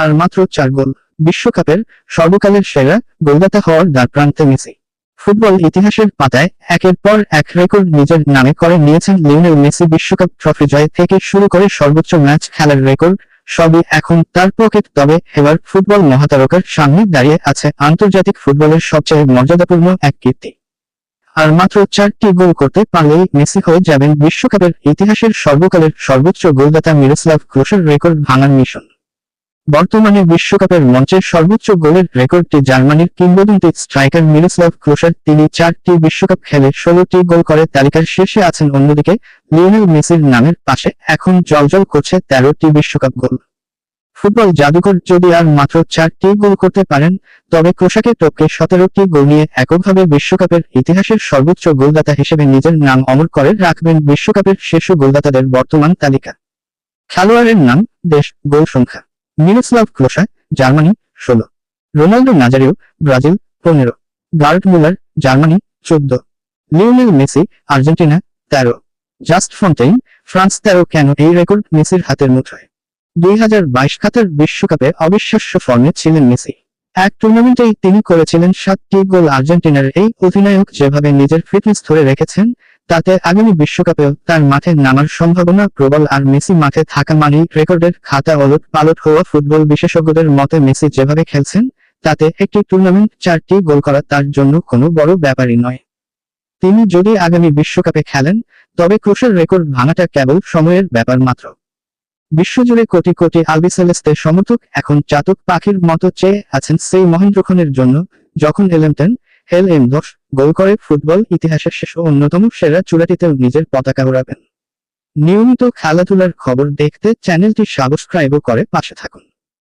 আর মাত্র 4 গোল। বিশ্বকাপের সর্বকালের সেরা গোলদাতা হওয়ার দ্বারপ্রান্তে মেসি। ফুটবল ইতিহাসের পাতায় একের পর এক রেকর্ড নিজের নামে করে নিয়েছেন লিওনেল মেসি। বিশ্বকাপ ট্রফি জয় থেকে শুরু করে সর্বোচ্চ ম্যাচ খেলার রেকর্ড সবই এখন তার পকেট। তবে এবার ফুটবল মহাতারকার সামনে দাঁড়িয়ে আছে আন্তর্জাতিক ফুটবলের সবচেয়ে মর্যাদাপূর্ণ এক কীর্তি। আর মাত্র 4টি গোল করতে পারলেই মেসি হয়ে যাবেন বিশ্বকাপের ইতিহাসের সর্বকালের সর্বোচ্চ গোলদাতা। মিরোস্লাভ ক্লোসার রেকর্ড ভাঙার মিশন। বর্তমানে বিশ্বকাপের মঞ্চের সর্বোচ্চ গোলের রেকর্ডটি জার্মানির কিংবদন্তি স্ট্রাইকার মিরোস্লাভ ক্লোসার। তিনি 4টি বিশ্বকাপ খেলে 16টি গোল করে তালিকার শীর্ষে আছেন। অন্যদিকে লিওনেল মেসির নামের পাশে এখন জ্বলজ্বল করছে 13টি বিশ্বকাপ গোল। ফুটবল জাদুকর যদি আর মাত্র 4টি গোল করতে পারেন, তবে ক্লোসাকে টপকে 17টি গোল নিয়ে এককভাবে বিশ্বকাপের ইতিহাসের সর্বোচ্চ গোলদাতা হিসেবে নিজের নাম অমর করে রাখবেন। বিশ্বকাপের শীর্ষ গোলদাতাদের বর্তমান তালিকা। খেলোয়াড়ের নাম, দেশ, গোল সংখ্যা। Miroslav Klose, Germany 16। Ronaldo Nazario, Brazil 15। Gerd Muller, Germany 14। Lionel Messi, Argentina 13। Just Fontaine, France 13। কেন এই রেকর্ড মেসির হাতের মুঠোয়? 2022 কাতার বিশ্বকাপে অবিশ্বাস্য ফর্মে ছিলেন মেসি। এক টুর্নামেন্টেই তিনি করেছিলেন 7টি গোল। আর্জেন্টিনার এই অধিনায়ক যেভাবে নিজের ফিটনেস ধরে রেখেছেন, তাতে আগামী বিশ্বকাপেও তার মাঠে নামার সম্ভাবনা প্রবল। আর মেসি মাঠে থাকা মানেই রেকর্ডের খাতা ওলট পালট হওয়া। ফুটবল বিশেষজ্ঞদের মতে মেসি যেভাবে খেলছেন, তাতে একটি টুর্নামেন্ট 4টি গোল করা তার জন্য কোনো বড় ব্যাপারই নয়। তিনি যদি আগামী বিশ্বকাপে খেলেন, তবে ক্লোসার রেকর্ড ভাঙাটা কেবল সময়ের ব্যাপার মাত্র। বিশ্বজুড়ে কোটি কোটি আলবিসেলেস্তে সমর্থক এখন চাতক পাখির মতো চেয়ে আছেন সেই মহেন্দ্রক্ষণের জন্য, যখন এলএম10 10 গোল করে ফুটবল ইতিহাসের শেষ ও অন্যতম সেরা চূড়াটিতেও নিজের পতাকা ওড়াবেন। নিয়মিত খেলাধুলার খবর দেখতে চ্যানেলটি সাবস্ক্রাইব করে পাশে থাকুন।